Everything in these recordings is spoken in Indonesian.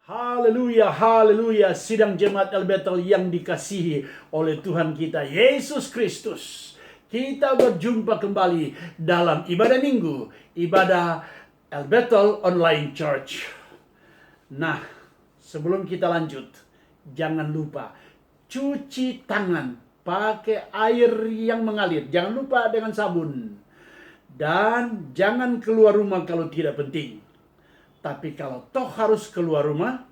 Haleluya, haleluya. Sidang jemaat El-Bethel yang dikasihi oleh Tuhan kita Yesus Kristus. Kita berjumpa kembali dalam ibadah minggu, ibadah El-Bethel Online Church. Nah, sebelum kita lanjut, jangan lupa cuci tangan pakai air yang mengalir. Jangan lupa dengan sabun. Dan jangan keluar rumah kalau tidak penting. Tapi kalau toh harus keluar rumah,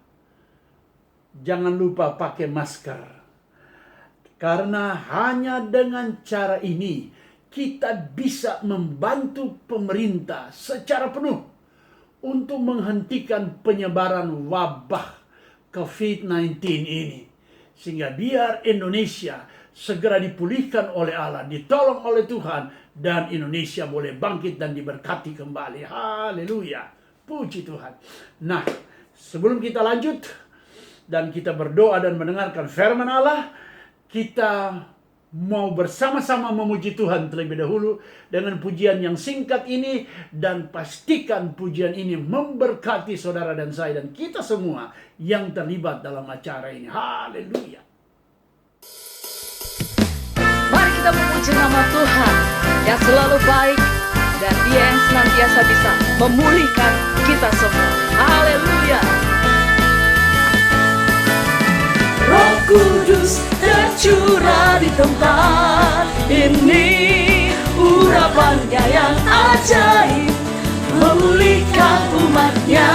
jangan lupa pakai masker. Karena hanya dengan cara ini kita bisa membantu pemerintah secara penuh untuk menghentikan penyebaran wabah COVID-19 ini. Sehingga biar Indonesia segera dipulihkan oleh Allah, ditolong oleh Tuhan, dan Indonesia boleh bangkit dan diberkati kembali. Haleluya. Puji Tuhan. Nah, sebelum kita lanjut dan kita berdoa dan mendengarkan firman Allah, kita mau bersama-sama memuji Tuhan terlebih dahulu dengan pujian yang singkat ini, dan pastikan pujian ini memberkati saudara dan saya dan kita semua yang terlibat dalam acara ini. Haleluya. Mari kita memuji nama Tuhan yang selalu baik, dan Dia yang senantiasa bisa memulihkan kita semua. Haleluya. Roh Kudus tercurah di tempat ini, urapannya yang ajaib memulihkan umatnya.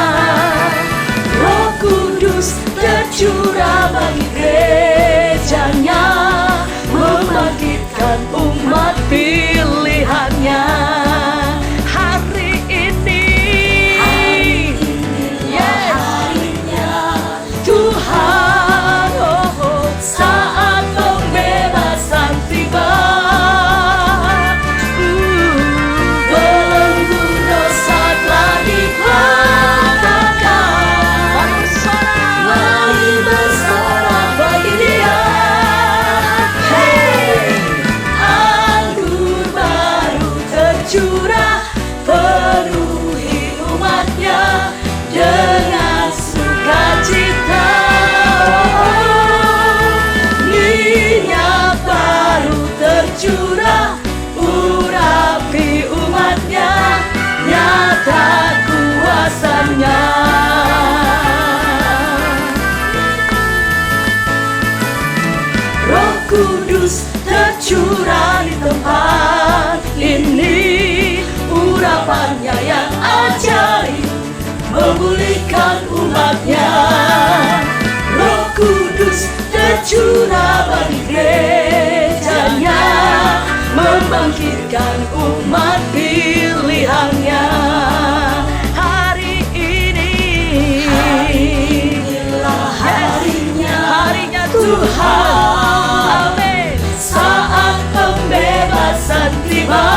Roh Kudus tercurah bagi gerejanya, membangkitkan umat pilihannya. Roh Kudus tercurah di tempat ini, urapannya yang ajaib memulihkan umatnya. Roh Kudus tercurah bagi gerejanya, membangkitkan umat pilihannya. Harinya Tuhan, amin. Saat pembebasan tiba,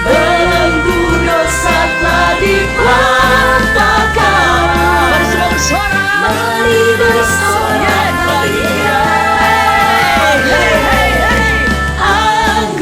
belenggu dosa telah dipatahkan. Mari bersorak bagi Dia. Anggur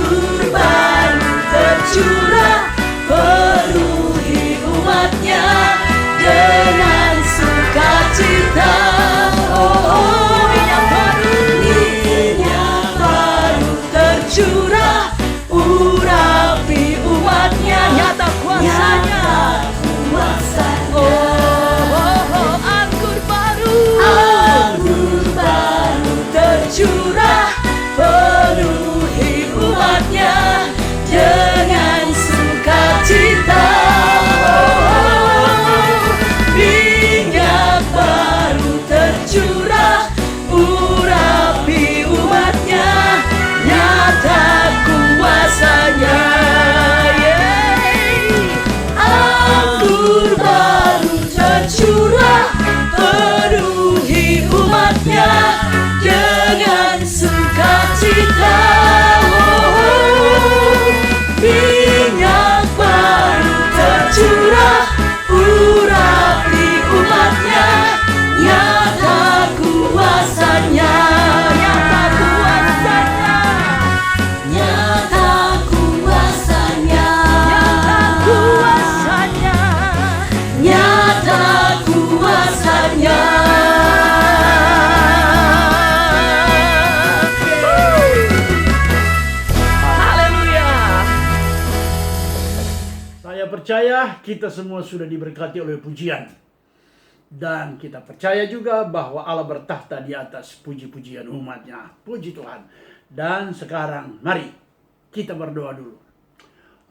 Saya percaya kita semua sudah diberkati oleh pujian. Dan kita percaya juga bahwa Allah bertahta di atas puji-pujian umatnya. Puji Tuhan. Dan sekarang mari kita berdoa dulu.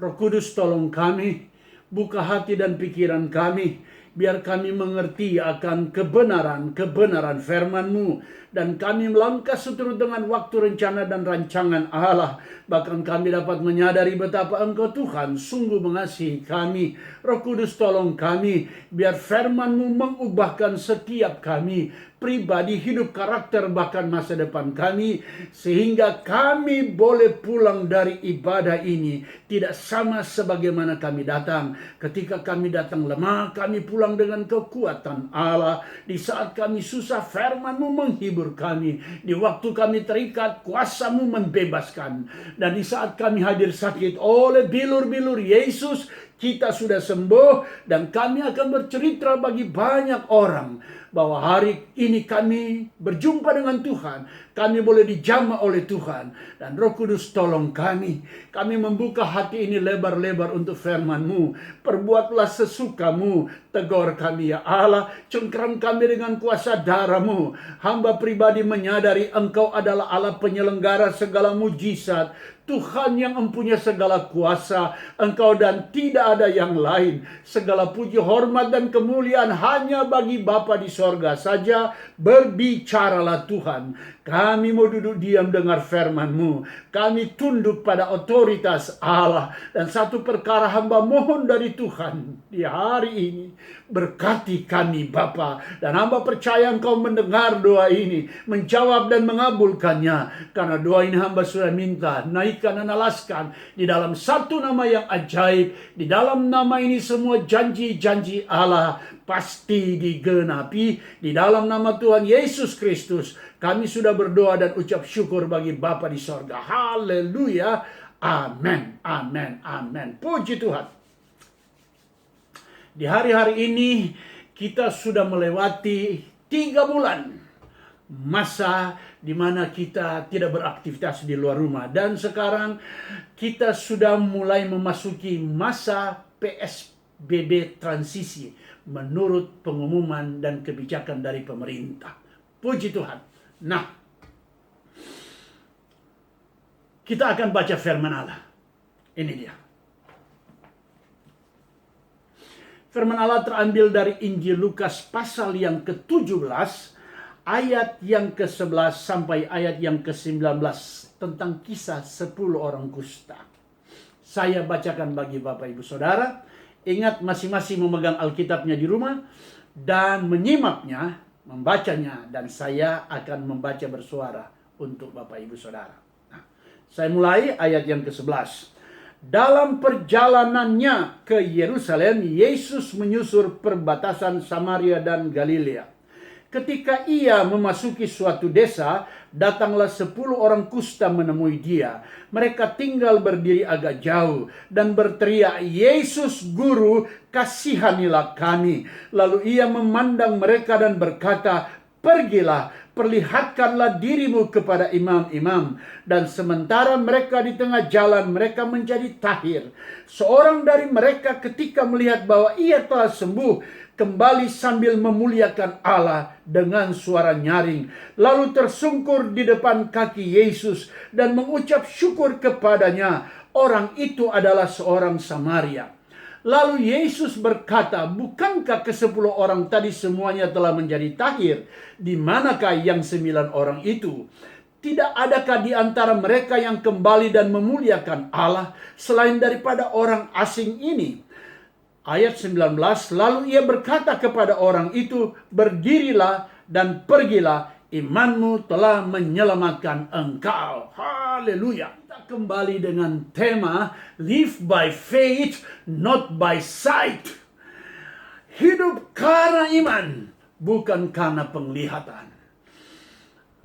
Roh Kudus, tolong kami, buka hati dan pikiran kami, biar kami mengerti akan kebenaran firman-Mu, dan kami melangkah seturut dengan waktu, rencana, dan rancangan Allah. Bahkan kami dapat menyadari betapa Engkau Tuhan sungguh mengasihi kami. Roh Kudus, tolong kami, biar firman-Mu mengubahkan setiap kami, pribadi, hidup, karakter, bahkan masa depan kami, sehingga kami boleh pulang dari ibadah ini tidak sama sebagaimana kami datang. Ketika kami datang lemah, kami pulang dengan kekuatan Allah. Di saat kami susah, firman-Mu menghibur kami. Di waktu kami terikat, kuasa-Mu membebaskan. Dan di saat kami hadir sakit, oleh bilur-bilur Yesus, kita sudah sembuh, dan kami akan bercerita bagi banyak orang bahwa hari ini kami berjumpa dengan Tuhan. Kami boleh dijamah oleh Tuhan. Dan Roh Kudus, tolong kami. Kami membuka hati ini lebar-lebar untuk firman-Mu. Perbuatlah sesuka-Mu. Tegur kami ya Allah. Cengkeram kami dengan kuasa darah-Mu. Hamba pribadi menyadari Engkau adalah Allah penyelenggara segala mujizat. Tuhan yang mempunyai segala kuasa. Engkau dan tidak ada yang lain. Segala puji, hormat, dan kemuliaan hanya bagi Bapa di sorga saja. Berbicaralah Tuhan. Kami mau duduk diam dengar firman-Mu. Kami tunduk pada otoritas Allah. Dan satu perkara hamba mohon dari Tuhan di hari ini. Berkati kami Bapa. Dan hamba percaya Engkau mendengar doa ini. Menjawab dan mengabulkannya. Karena doa ini hamba sudah minta. Naikkan dan alaskan. Di dalam satu nama yang ajaib. Di dalam nama ini semua janji-janji Allah pasti digenapi. Di dalam nama Tuhan Yesus Kristus. Kami sudah berdoa dan ucap syukur bagi Bapa di sorga. Haleluya. Amin. Amin. Amin. Puji Tuhan. Di hari-hari ini kita sudah melewati 3 bulan masa di mana kita tidak beraktivitas di luar rumah. Dan sekarang kita sudah mulai memasuki masa PSBB transisi menurut pengumuman dan kebijakan dari pemerintah. Puji Tuhan. Nah, kita akan baca firman Allah. Ini dia. Firman Allah terambil dari Injil Lukas pasal yang ke-17, ayat yang ke-11 sampai ayat yang ke-19 tentang kisah 10 orang kusta. Saya bacakan bagi Bapak Ibu Saudara. Ingat, masing-masing memegang Alkitabnya di rumah dan menyimaknya, membacanya, dan saya akan membaca bersuara untuk Bapak Ibu Saudara. Nah, saya mulai ayat yang ke-11. Dalam perjalanannya ke Yerusalem, Yesus menyusur perbatasan Samaria dan Galilea. Ketika ia memasuki suatu desa, datanglah 10 orang kusta menemui dia. Mereka tinggal berdiri agak jauh dan berteriak, "Yesus Guru, kasihanilah kami." Lalu ia memandang mereka dan berkata, "Pergilah, perlihatkanlah dirimu kepada imam-imam." Dan sementara mereka di tengah jalan, mereka menjadi tahir. Seorang dari mereka ketika melihat bahwa ia telah sembuh, kembali sambil memuliakan Allah dengan suara nyaring. Lalu tersungkur di depan kaki Yesus dan mengucap syukur kepadanya. Orang itu adalah seorang Samaria. Lalu Yesus berkata, "Bukankah ke-10 orang tadi semuanya telah menjadi tahir? Di manakah yang 9 orang itu? Tidak adakah di antara mereka yang kembali dan memuliakan Allah selain daripada orang asing ini?" Ayat 19, lalu ia berkata kepada orang itu, "Berdirilah dan pergilah, imanmu telah menyelamatkan engkau." Haleluya. Kita kembali dengan tema Live by faith, not by sight. Hidup karena iman, bukan karena penglihatan.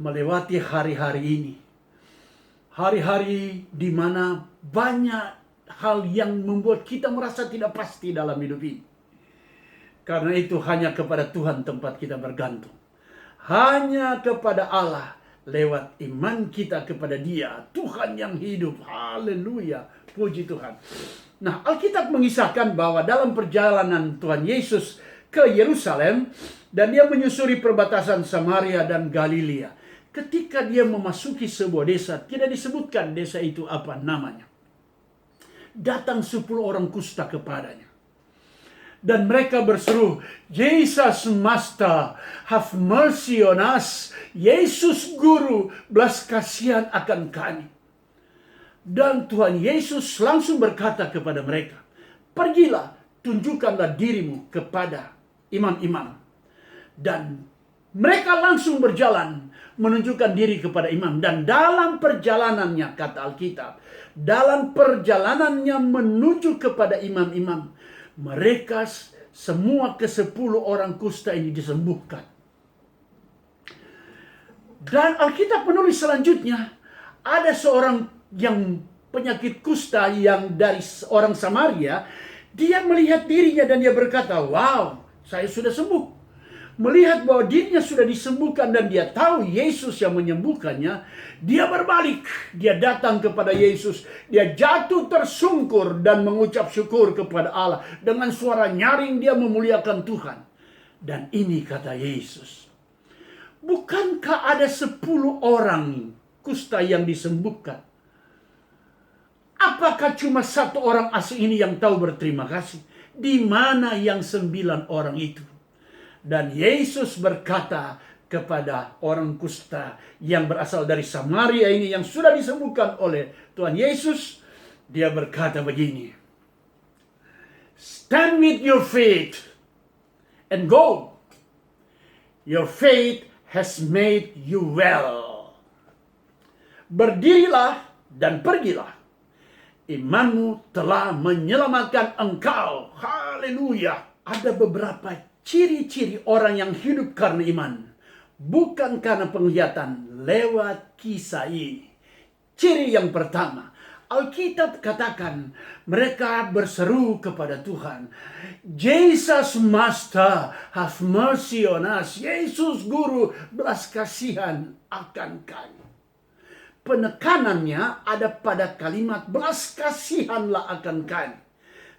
Melewati hari-hari ini, hari-hari di mana banyak hal yang membuat kita merasa tidak pasti dalam hidup ini. Karena itu hanya kepada Tuhan tempat kita bergantung. Hanya kepada Allah lewat iman kita kepada Dia, Tuhan yang hidup. Haleluya. Puji Tuhan. Nah, Alkitab mengisahkan bahwa dalam perjalanan Tuhan Yesus ke Yerusalem, dan dia menyusuri perbatasan Samaria dan Galilea. Ketika dia memasuki sebuah desa, tidak disebutkan desa itu apa namanya. Datang 10 orang kusta kepadanya. Dan mereka berseru, "Jesus Master, have mercy on us." Yesus Guru, belas kasihan akan kami. Dan Tuhan Yesus langsung berkata kepada mereka, "Pergilah, tunjukkanlah dirimu kepada imam-imam." Dan mereka langsung berjalan menunjukkan diri kepada imam. Dan dalam perjalanannya, kata Alkitab, dalam perjalanannya menuju kepada imam-imam, mereka semua ke-10 orang kusta ini disembuhkan. Dan Alkitab menulis selanjutnya, ada seorang yang penyakit kusta yang dari orang Samaria, dia melihat dirinya dan dia berkata, "Wow, saya sudah sembuh." Melihat bahwa dirinya sudah disembuhkan dan dia tahu Yesus yang menyembuhkannya, dia berbalik. Dia datang kepada Yesus. Dia jatuh tersungkur dan mengucap syukur kepada Allah. Dengan suara nyaring dia memuliakan Tuhan. Dan ini kata Yesus, "Bukankah ada 10 orang kusta yang disembuhkan? Apakah cuma 1 orang asing ini yang tahu berterima kasih? Di mana yang 9 orang itu?" Dan Yesus berkata kepada orang kusta yang berasal dari Samaria ini, yang sudah disembuhkan oleh Tuhan Yesus, dia berkata begini, "Stand with your faith and go. Your faith has made you well." Berdirilah dan pergilah. Imanmu telah menyelamatkan engkau. Haleluya. Ada beberapa ciri-ciri orang yang hidup karena iman, bukan karena penglihatan, lewat kisah ini. Ciri yang pertama, Alkitab katakan mereka berseru kepada Tuhan, "Jesus Master, have mercy on us." Yesus Guru, belas kasihan akan kami. Penekanannya ada pada kalimat belas kasihanlah akan kami.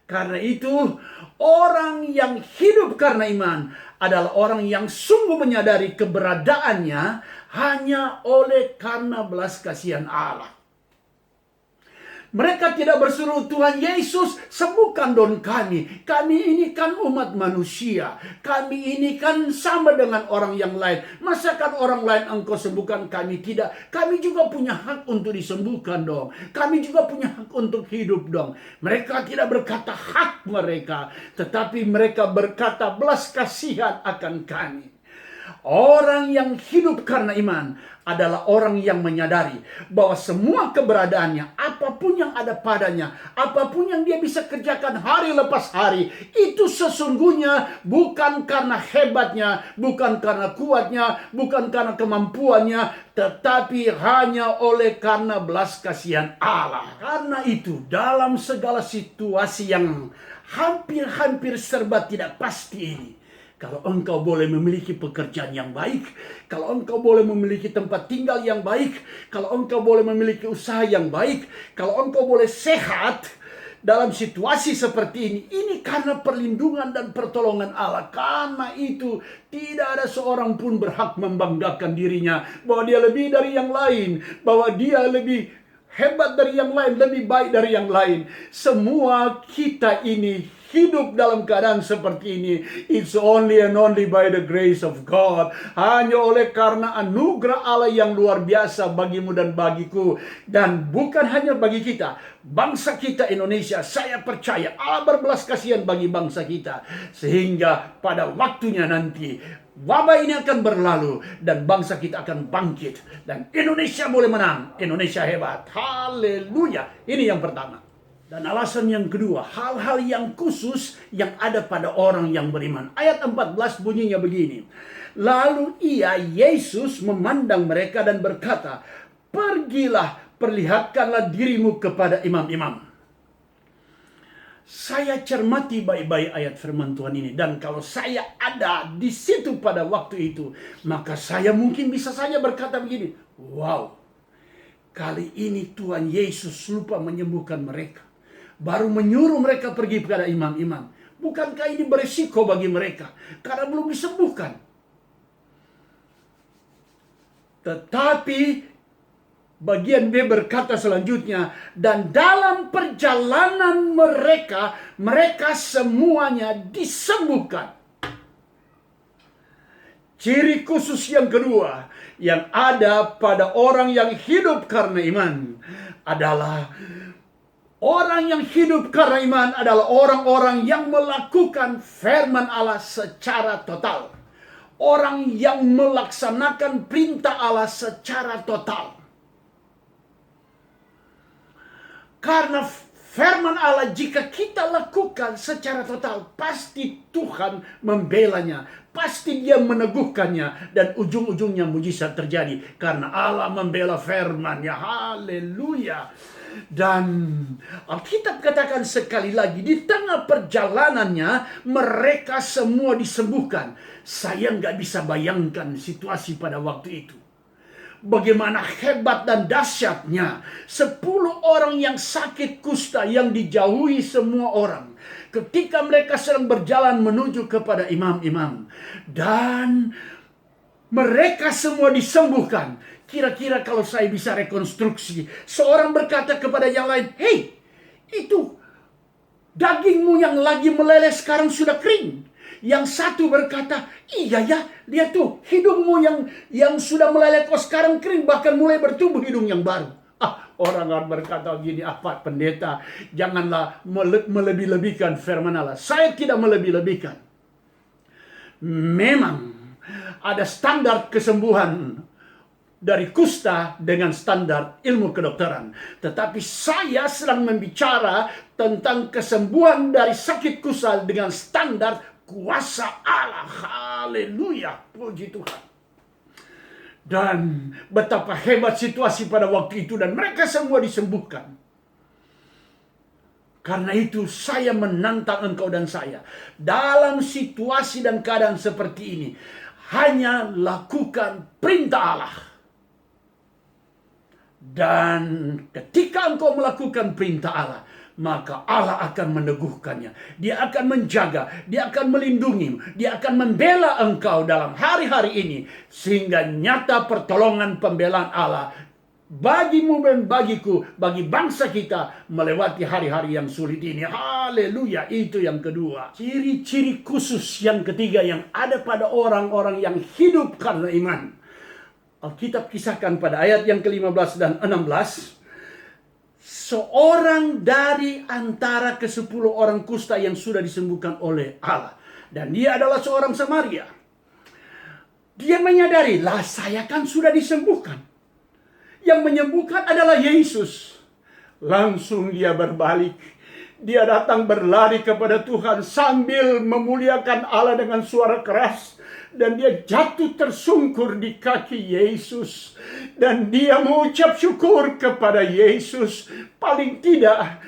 Karena itu, orang yang hidup karena iman adalah orang yang sungguh menyadari keberadaannya hanya oleh karena belas kasihan Allah. Mereka tidak berseru, "Tuhan Yesus, sembuhkan dong kami. Kami ini kan umat manusia. Kami ini kan sama dengan orang yang lain. Masakan orang lain engkau sembuhkan, kami tidak? Kami juga punya hak untuk disembuhkan dong. Kami juga punya hak untuk hidup dong." Mereka tidak berkata hak mereka, tetapi mereka berkata belas kasihan akan kami. Orang yang hidup karena iman adalah orang yang menyadari bahwa semua keberadaannya, apapun yang ada padanya, apapun yang dia bisa kerjakan hari lepas hari, itu sesungguhnya bukan karena hebatnya, bukan karena kuatnya, bukan karena kemampuannya, tetapi hanya oleh karena belas kasihan Allah. Karena itu, dalam segala situasi yang hampir-hampir serba tidak pasti ini, kalau engkau boleh memiliki pekerjaan yang baik, kalau engkau boleh memiliki tempat tinggal yang baik, kalau engkau boleh memiliki usaha yang baik, kalau engkau boleh sehat dalam situasi seperti ini karena perlindungan dan pertolongan Allah. Karena itu tidak ada seorang pun berhak membanggakan dirinya bahwa dia lebih dari yang lain, bahwa dia lebih hebat dari yang lain, lebih baik dari yang lain. Semua kita ini hidup dalam keadaan seperti ini, it's only and only by the grace of God. Hanya oleh karena anugerah Allah yang luar biasa bagimu dan bagiku. Dan bukan hanya bagi kita, bangsa kita Indonesia, saya percaya Allah berbelas kasihan bagi bangsa kita. Sehingga pada waktunya nanti, wabah ini akan berlalu dan bangsa kita akan bangkit. Dan Indonesia boleh menang. Indonesia hebat. Haleluya. Ini yang pertama. Dan alasan yang kedua, hal-hal yang khusus yang ada pada orang yang beriman. Ayat 14 bunyinya begini. Lalu Yesus memandang mereka dan berkata, "Pergilah, perlihatkanlah dirimu kepada imam-imam." Saya cermati baik-baik ayat firman Tuhan ini. Dan kalau saya ada di situ pada waktu itu, maka saya mungkin bisa saja berkata begini, "Wow, kali ini Tuhan Yesus lupa menyembuhkan mereka. baru menyuruh mereka pergi kepada imam-imam. Bukankah ini berisiko bagi mereka karena belum disembuhkan? Tetapi bagian B berkata selanjutnya, dan dalam perjalanan mereka semuanya disembuhkan. Ciri khusus yang kedua yang ada pada orang yang hidup karena iman adalah orang yang hidup karena iman adalah orang-orang yang melakukan firman Allah secara total. Orang yang melaksanakan perintah Allah secara total. Karena firman Allah jika kita lakukan secara total, pasti Tuhan membelanya. Pasti dia meneguhkannya. Dan ujung-ujungnya mujizat terjadi. Karena Allah membela firman-Nya. Haleluya. Dan Alkitab katakan sekali lagi, di tengah perjalanannya mereka semua disembuhkan. Saya nggak bisa bayangkan situasi pada waktu itu. Bagaimana hebat dan dahsyatnya 10 orang yang sakit kusta yang dijauhi semua orang. Ketika mereka sedang berjalan menuju kepada imam-imam. Dan mereka semua disembuhkan. Kira-kira kalau saya bisa rekonstruksi. Seorang berkata kepada yang lain, "Hei, itu dagingmu yang lagi meleleh sekarang sudah kering." Yang satu berkata, "Iya ya, lihat tuh hidungmu yang sudah meleleh kok sekarang kering, bahkan mulai bertumbuh hidung yang baru." Orang akan berkata gini, "Pak pendeta, janganlah melebih-lebihkan firman Allah." Saya tidak melebih-lebihkan. Memang ada standar kesembuhan dari kusta dengan standar ilmu kedokteran. Tetapi saya sedang membicara tentang kesembuhan dari sakit kusta dengan standar kuasa Allah. Haleluya, puji Tuhan. Dan betapa hebat situasi pada waktu itu. Dan mereka semua disembuhkan. Karena itu saya menantang engkau dan saya. Dalam situasi dan keadaan seperti ini. Hanya lakukan perintah Allah. Dan ketika engkau melakukan perintah Allah, maka Allah akan meneguhkannya. Dia akan menjaga, dia akan melindungi, dia akan membela engkau dalam hari-hari ini. Sehingga nyata pertolongan pembelaan Allah bagimu dan bagiku, bagi bangsa kita melewati hari-hari yang sulit ini. Haleluya, itu yang kedua. Ciri-ciri khusus yang ketiga yang ada pada orang-orang yang hidup karena iman. Alkitab kisahkan pada ayat yang ke-15 dan 16. Seorang dari antara ke-10 orang kusta yang sudah disembuhkan oleh Allah. Dan dia adalah seorang Samaria. Dia menyadari, lah saya kan sudah disembuhkan. Yang menyembuhkan adalah Yesus. Langsung dia berbalik. Dia datang berlari kepada Tuhan sambil memuliakan Allah dengan suara keras. Dan dia jatuh tersungkur di kaki Yesus. Dan dia mengucap syukur kepada Yesus. Paling tidak,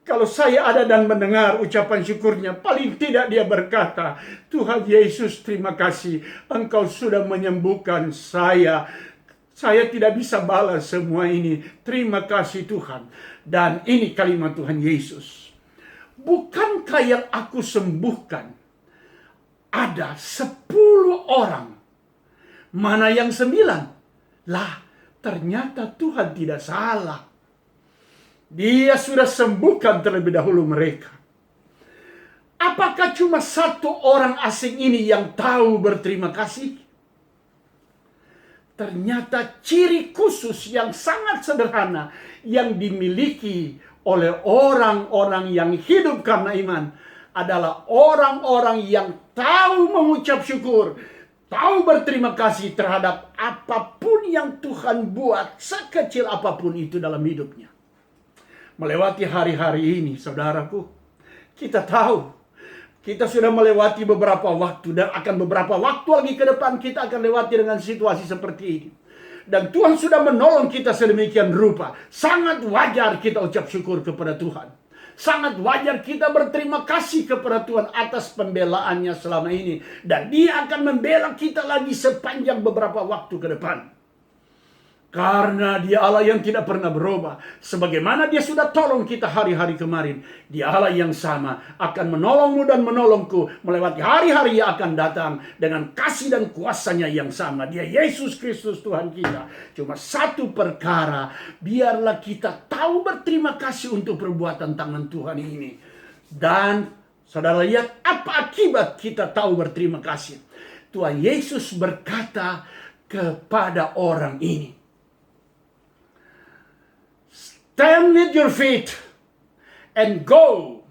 kalau saya ada dan mendengar ucapan syukurnya, paling tidak dia berkata, "Tuhan Yesus, terima kasih. Engkau sudah menyembuhkan saya. Saya tidak bisa balas semua ini. Terima kasih Tuhan." Dan ini kalimat Tuhan Yesus. "Bukankah yang aku sembuhkan ada 10 orang. Mana yang 9? Lah, ternyata Tuhan tidak salah. Dia sudah sembuhkan terlebih dahulu mereka. Apakah cuma 1 orang asing ini yang tahu berterima kasih? Ternyata ciri khusus yang sangat sederhana yang dimiliki oleh orang-orang yang hidup karena iman adalah orang-orang yang tahu mengucap syukur, tahu berterima kasih terhadap apapun yang Tuhan buat, sekecil apapun itu dalam hidupnya. Melewati hari-hari ini, saudaraku, kita tahu, kita sudah melewati beberapa waktu, dan akan beberapa waktu lagi ke depan kita akan lewati dengan situasi seperti ini. Dan Tuhan sudah menolong kita sedemikian rupa. Sangat wajar kita ucap syukur kepada Tuhan. Sangat wajar kita berterima kasih kepada Tuhan atas pembelaannya selama ini. Dan dia akan membela kita lagi sepanjang beberapa waktu ke depan. Karena Dia Allah yang tidak pernah berubah. Sebagaimana Dia sudah tolong kita hari-hari kemarin, Dia Allah yang sama akan menolongmu dan menolongku melewati hari-hari yang akan datang dengan kasih dan kuasanya yang sama. Dia Yesus Kristus Tuhan kita. Cuma satu perkara, biarlah kita tahu berterima kasih untuk perbuatan tangan Tuhan ini. Dan saudara lihat apa akibat kita tahu berterima kasih. Tuhan Yesus berkata kepada orang ini, "Stand with your feet and go.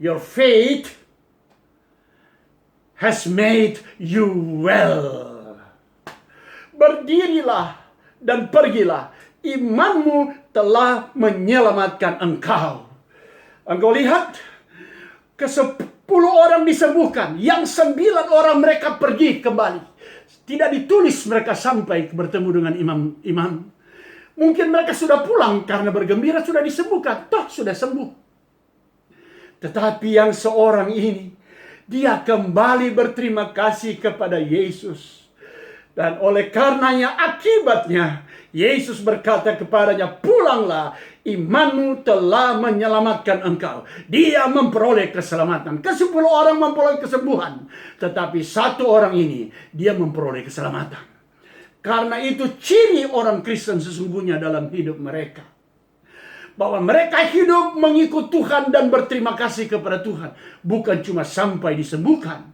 Your faith has made you well." Berdirilah dan pergilah. Imanmu telah menyelamatkan engkau. Engkau lihat, ke-10 orang disembuhkan. Yang 9 orang mereka pergi kembali. Tidak ditulis mereka sampai bertemu dengan imam. Mungkin mereka sudah pulang karena bergembira sudah disembuhkan. Toh sudah sembuh. Tetapi yang seorang ini, dia kembali berterima kasih kepada Yesus. Dan oleh karenanya akibatnya, Yesus berkata kepadanya, "Pulanglah, imanmu telah menyelamatkan engkau." Dia memperoleh keselamatan. Ke-10 orang memperoleh kesembuhan. Tetapi 1 orang ini, dia memperoleh keselamatan. Karena itu ciri orang Kristen sesungguhnya dalam hidup mereka. Bahwa mereka hidup mengikut Tuhan dan berterima kasih kepada Tuhan. Bukan cuma sampai disembuhkan.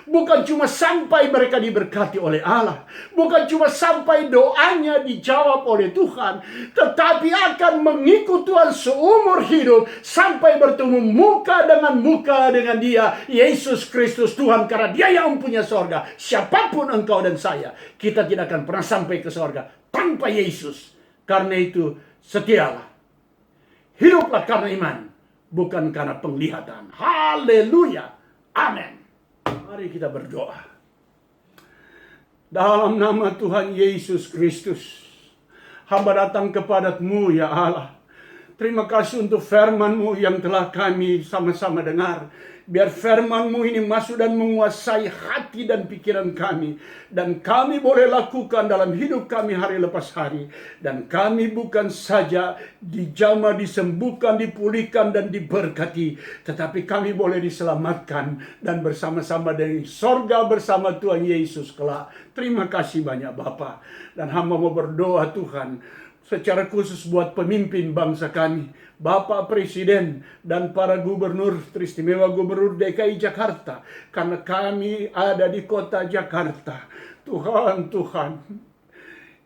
Bukan cuma sampai mereka diberkati oleh Allah. Bukan cuma sampai doanya dijawab oleh Tuhan. Tetapi akan mengikut Tuhan seumur hidup. Sampai bertemu muka dengan Dia, Yesus Kristus Tuhan. Karena Dia yang mempunyai sorga. Siapapun engkau dan saya, kita tidak akan pernah sampai ke sorga tanpa Yesus. Karena itu setialah. Hiduplah karena iman, bukan karena penglihatan. Haleluya. Amin. Mari kita berdoa. Dalam nama Tuhan Yesus Kristus, hamba datang kepadamu ya Allah. Terima kasih untuk firman-Mu yang telah kami sama-sama dengar. Biar firman-Mu ini masuk dan menguasai hati dan pikiran kami. Dan kami boleh lakukan dalam hidup kami hari lepas hari. Dan kami bukan saja dijamah, disembuhkan, dipulihkan, dan diberkati. Tetapi kami boleh diselamatkan. Dan bersama-sama dari sorga bersama Tuhan Yesus kelak. Terima kasih banyak Bapa. Dan hamba mau berdoa Tuhan, secara khusus buat pemimpin bangsa kami, Bapak Presiden dan para gubernur, teristimewa Gubernur DKI Jakarta, karena kami ada di kota Jakarta. Tuhan,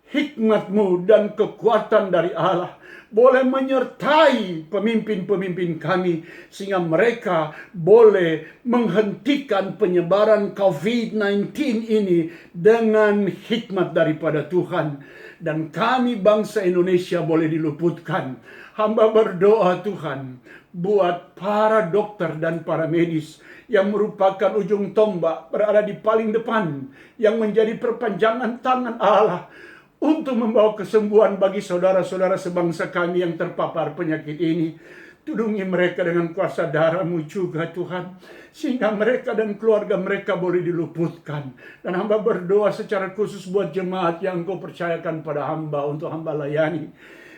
hikmat-Mu dan kekuatan dari Allah boleh menyertai pemimpin-pemimpin kami, sehingga mereka boleh menghentikan penyebaran COVID-19 ini dengan hikmat daripada Tuhan. Dan kami bangsa Indonesia boleh diluputkan. Hamba berdoa Tuhan, buat para dokter dan para medis yang merupakan ujung tombak, berada di paling depan, yang menjadi perpanjangan tangan Allah untuk membawa kesembuhan bagi saudara-saudara sebangsa kami yang terpapar penyakit ini. Tudungi mereka dengan kuasa darah-Mu juga Tuhan, sehingga mereka dan keluarga mereka boleh diluputkan. Dan hamba berdoa secara khusus buat jemaat yang Engkau percayakan pada hamba untuk hamba layani.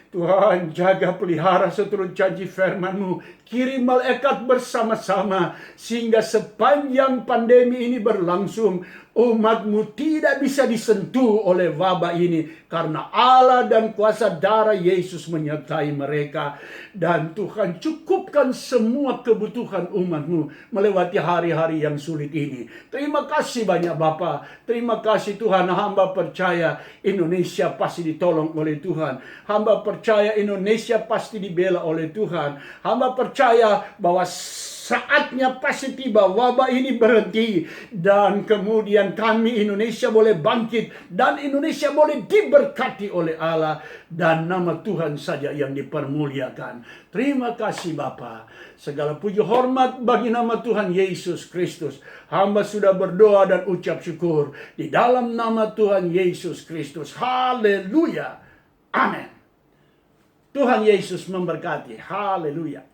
Tuhan, jaga pelihara seturut janji firman-Mu. Kirim malaikat bersama-sama, sehingga sepanjang pandemi ini berlangsung, umat-Mu tidak bisa disentuh oleh wabah ini. Karena Allah dan kuasa darah Yesus menyertai mereka. Dan Tuhan, cukupkan semua kebutuhan umat-Mu melewati hari-hari yang sulit ini. Terima kasih banyak Bapa. Terima kasih Tuhan, hamba percaya Indonesia pasti ditolong oleh Tuhan. Hamba percaya Indonesia pasti dibela oleh Tuhan. Hamba percaya bahwa saatnya pasti tiba, wabah ini berhenti, dan kemudian kami Indonesia boleh bangkit, dan Indonesia boleh diberkati oleh Allah, dan nama Tuhan saja yang dipermuliakan. Terima kasih Bapa. Segala puji hormat bagi nama Tuhan Yesus Kristus. Hamba sudah berdoa dan ucap syukur di dalam nama Tuhan Yesus Kristus. Haleluya. Amin. Tuhan Yesus memberkati. Haleluya.